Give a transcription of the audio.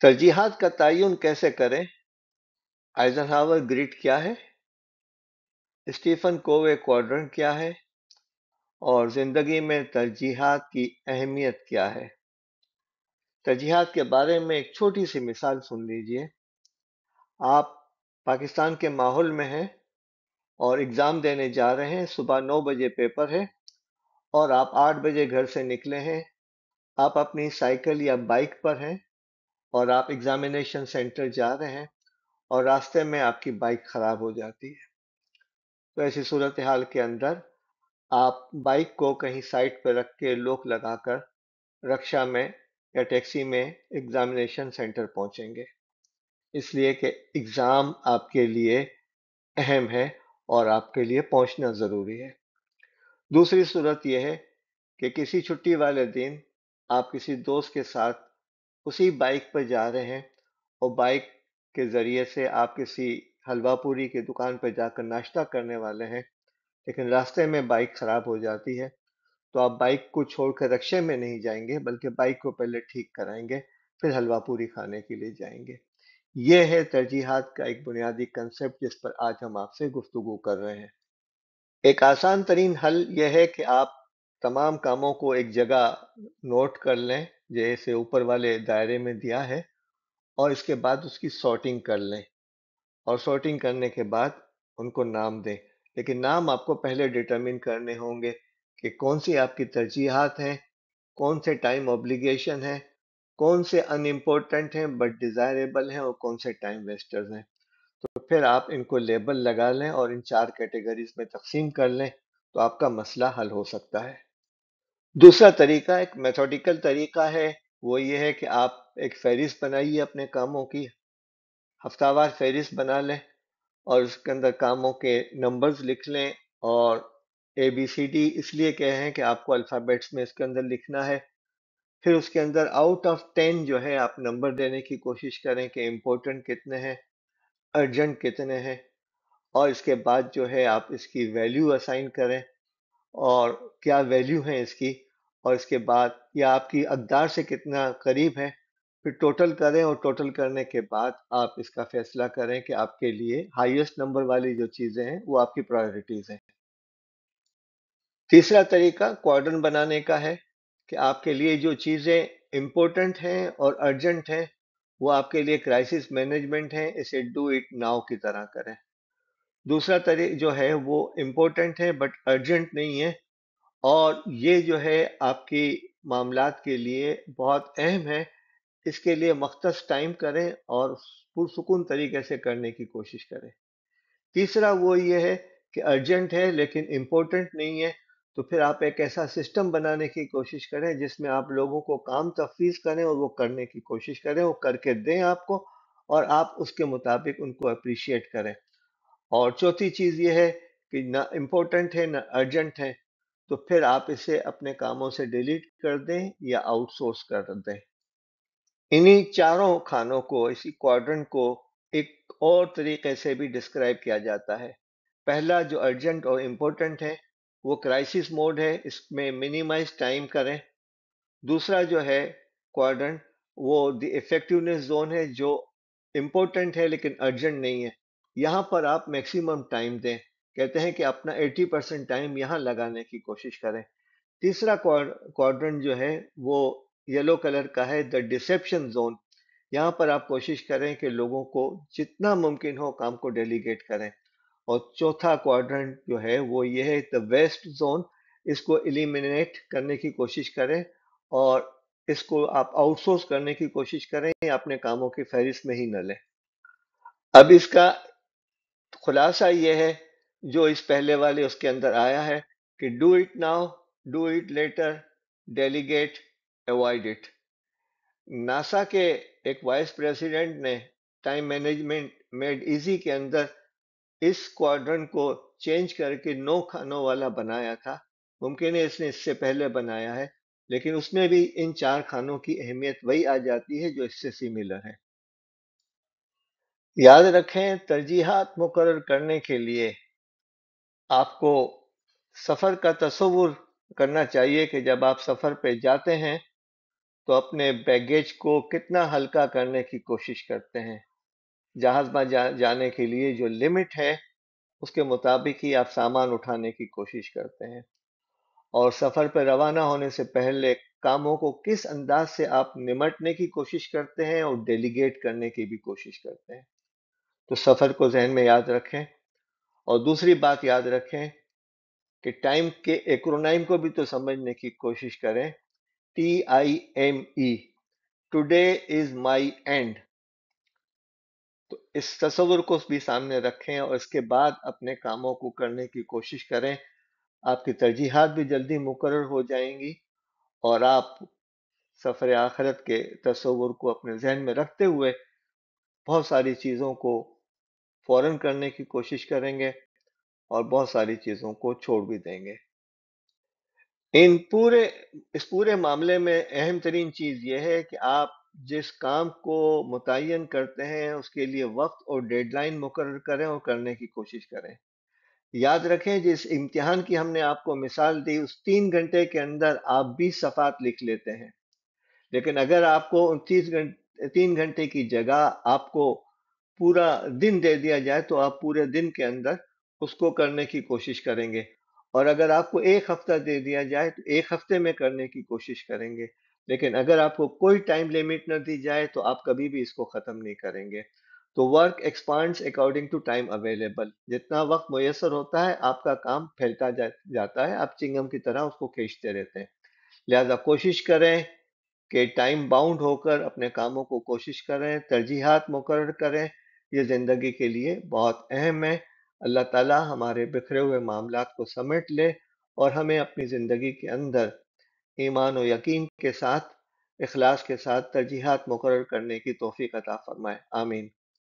तरजीहात का तयन कैसे करें? आइजनहावर ग्रिड क्या है? स्टीफन कोवे क्वाड्रेंट क्या है? और जिंदगी में तरजीहात की अहमियत क्या है? तरजीहात के बारे में एक छोटी सी मिसाल सुन लीजिए। आप पाकिस्तान के माहौल में हैं और एग्जाम देने जा रहे हैं। सुबह 9 बजे पेपर है और आप 8 बजे घर से निकले हैं। आप अपनी साइकिल या बाइक पर हैं और आप एग्जामिनेशन सेंटर जा रहे हैं और रास्ते में आपकी बाइक खराब हो जाती है। तो ऐसी सूरत हाल के अंदर आप बाइक को कहीं साइड पर रख के लॉक लगाकर रक्षा में या टैक्सी में एग्जामिनेशन सेंटर पहुंचेंगे, इसलिए कि एग्जाम आपके लिए अहम है और आपके लिए पहुंचना जरूरी है। दूसरी सूरत यह है कि किसी छुट्टी वाले दिन आप किसी दोस्त के साथ उसी बाइक पर जा रहे हैं और बाइक के जरिए से आप किसी हलवा पूरी की दुकान पर जाकर नाश्ता करने वाले हैं, लेकिन रास्ते में बाइक खराब हो जाती है। तो आप बाइक को छोड़कर रक्शे में नहीं जाएंगे, बल्कि बाइक को पहले ठीक कराएंगे, फिर हलवा पूरी खाने के लिए जाएंगे। यह है तरजीहात का एक बुनियादी कंसेप्ट जिस पर आज हम आपसे गुफ्तगू कर रहे हैं। एक आसान तरीन हल यह है कि आप तमाम कामों को एक जगह नोट कर लें, जैसे ऊपर वाले दायरे में दिया है, और इसके बाद उसकी सॉर्टिंग कर लें और सॉर्टिंग करने के बाद उनको नाम दें। लेकिन नाम आपको पहले डिटरमिन करने होंगे कि कौन सी आपकी तरजीहात हैं, कौन से टाइम ऑब्लिगेशन है, कौन से अनइम्पोर्टेंट हैं बट डिजायरेबल हैं और कौन से टाइम वेस्टर्स हैं। तो फिर आप इनको लेबल लगा लें और इन 4 कैटेगरीज में तकसीम कर लें, तो आपका मसला हल हो सकता है। दूसरा तरीका एक मेथोडिकल तरीका है। वो ये है कि आप एक फहरिस्त बनाइए अपने कामों की, हफ्तावार फहरिस्त बना लें और उसके अंदर कामों के नंबर्स लिख लें। और ABCD इसलिए कहे हैं कि आपको अल्फ़ाबेट्स में इसके अंदर लिखना है। फिर उसके अंदर आउट ऑफ 10 जो है आप नंबर देने की कोशिश करें कि इम्पोर्टेंट कितने हैं, अर्जेंट कितने हैं, और इसके बाद जो है आप इसकी वैल्यू असाइन करें और क्या वैल्यू है इसकी, और इसके बाद या आपकी अकदार से कितना करीब है। फिर टोटल करें और टोटल करने के बाद आप इसका फैसला करें कि आपके लिए हाईएस्ट नंबर वाली जो चीजें हैं वो आपकी प्रायोरिटीज हैं। तीसरा तरीका क्वाड्रेंट बनाने का है कि आपके लिए जो चीजें इंपॉर्टेंट हैं और अर्जेंट हैं वो आपके लिए क्राइसिस मैनेजमेंट है, इसे डू इट नाउ की तरह करें। दूसरा तरीका जो है वो इम्पोर्टेंट है बट अर्जेंट नहीं है, और ये जो है आपकी मामलात के लिए बहुत अहम है, इसके लिए मख्तस टाइम करें और पुरसुकून तरीके से करने की कोशिश करें। तीसरा वो ये है कि अर्जेंट है लेकिन इम्पोर्टेंट नहीं है, तो फिर आप एक ऐसा सिस्टम बनाने की कोशिश करें जिसमें आप लोगों को काम तफवीज करें और वो करने की कोशिश करें, वो करके दें आपको, और आप उसके मुताबिक उनको अप्रिशिएट करें। और चौथी चीज ये है कि ना इम्पोर्टेंट है ना अर्जेंट है, तो फिर आप इसे अपने कामों से डिलीट कर दें या आउटसोर्स कर दें। इन्हीं चारों खानों को, इसी क्वाड्रेंट को एक और तरीके से भी डिस्क्राइब किया जाता है। पहला जो अर्जेंट और इम्पोर्टेंट है वो क्राइसिस मोड है, इसमें मिनिमाइज टाइम करें। दूसरा जो है क्वाड्रेंट वो द इफेक्टिवनेस जोन है, जो इम्पोर्टेंट है लेकिन अर्जेंट नहीं है। यहाँ पर आप मैक्सिमम टाइम दें, कहते हैं कि अपना 80% टाइम यहाँ लगाने की कोशिश करें। तीसरा क्वाड्रेंट जो है वो येलो कलर का है, द डिसेप्शन जोन। यहाँ पर आप कोशिश करें कि लोगों को जितना मुमकिन हो काम को डेलीगेट करें। और चौथा क्वाड्रेंट जो है वो ये है द वेस्ट जोन, इसको एलिमिनेट करने की कोशिश करें और इसको आप आउटसोर्स करने की कोशिश करें, अपने कामों की फहरिस्त में ही न लें। अब इसका खुलासा ये है जो इस पहले वाले उसके अंदर आया है कि do it now, do it later, delegate, avoid it. NASA के एक वाइस प्रेसिडेंट ने टाइम मैनेजमेंट मेड इजी के अंदर इस क्वाड्रेंट को चेंज करके 9 खानों वाला बनाया था। मुमकिन है इसने इससे पहले बनाया है, लेकिन उसमें भी इन 4 खानों की अहमियत वही आ जाती है जो इससे सिमिलर है। याद रखें, तरजीहात मुकर्रर करने के लिए आपको सफर का तसव्वुर करना चाहिए कि जब आप सफर पे जाते हैं تو اپنے بیگیج کو کتنا ہلکا کرنے کی کوشش کرتے ہیں. جہاز میں جانے کے لیے جو لمٹ ہے اس کے مطابق ہی آپ سامان اٹھانے کی کوشش کرتے ہیں. اور سفر پہ روانہ ہونے سے پہلے کاموں کو کس انداز سے آپ نمٹنے کی کوشش کرتے ہیں اور ڈیلیگیٹ کرنے کی بھی کوشش کرتے ہیں. تو سفر کو ذہن میں یاد رکھیں. اور دوسری بات یاد رکھیں کہ ٹائم کے ایکرونائم کو بھی تو سمجھنے کی کوشش کریں. TIME، today is my and. تو اس تصور کو بھی سامنے رکھیں اور اس کے بعد اپنے کاموں کو کرنے کی کوشش کریں. آپ کی ترجیحات بھی جلدی مقرر ہو جائیں گی اور آپ سفر آخرت کے تصور کو اپنے ذہن میں رکھتے ہوئے بہت ساری چیزوں کو فوراً کرنے کی کوشش کریں گے اور بہت ساری چیزوں کو چھوڑ بھی دیں گے. اس پورے معاملے میں اہم ترین چیز یہ ہے کہ آپ جس کام کو متعین کرتے ہیں اس کے لیے وقت اور ڈیڈ لائن مقرر کریں اور کرنے کی کوشش کریں. یاد رکھیں جس امتحان کی ہم نے آپ کو مثال دی اس 3 گھنٹے کے اندر آپ 20 صفحات لکھ لیتے ہیں، لیکن اگر آپ کو 3 گھنٹے کی جگہ آپ کو پورا دن دے دیا جائے تو آپ پورے دن کے اندر اس کو کرنے کی کوشش کریں گے. اور اگر آپ کو 1 ہفتہ دے دیا جائے تو 1 ہفتے میں کرنے کی کوشش کریں گے. لیکن اگر آپ کو کوئی ٹائم لمٹ نہ دی جائے تو آپ کبھی بھی اس کو ختم نہیں کریں گے. تو work expands according to time available. جتنا وقت میسر ہوتا ہے آپ کا کام پھیلتا جاتا ہے، آپ چنگم کی طرح اس کو کھینچتے رہتے ہیں. لہذا کوشش کریں کہ ٹائم باؤنڈ ہو کر اپنے کاموں کو کوشش کریں، ترجیحات مقرر کریں. یہ زندگی کے لیے بہت اہم ہے. اللہ تعالی ہمارے بکھرے ہوئے معاملات کو سمیٹ لے اور ہمیں اپنی زندگی کے اندر ایمان و یقین کے ساتھ، اخلاص کے ساتھ ترجیحات مقرر کرنے کی توفیق عطا فرمائے. آمین.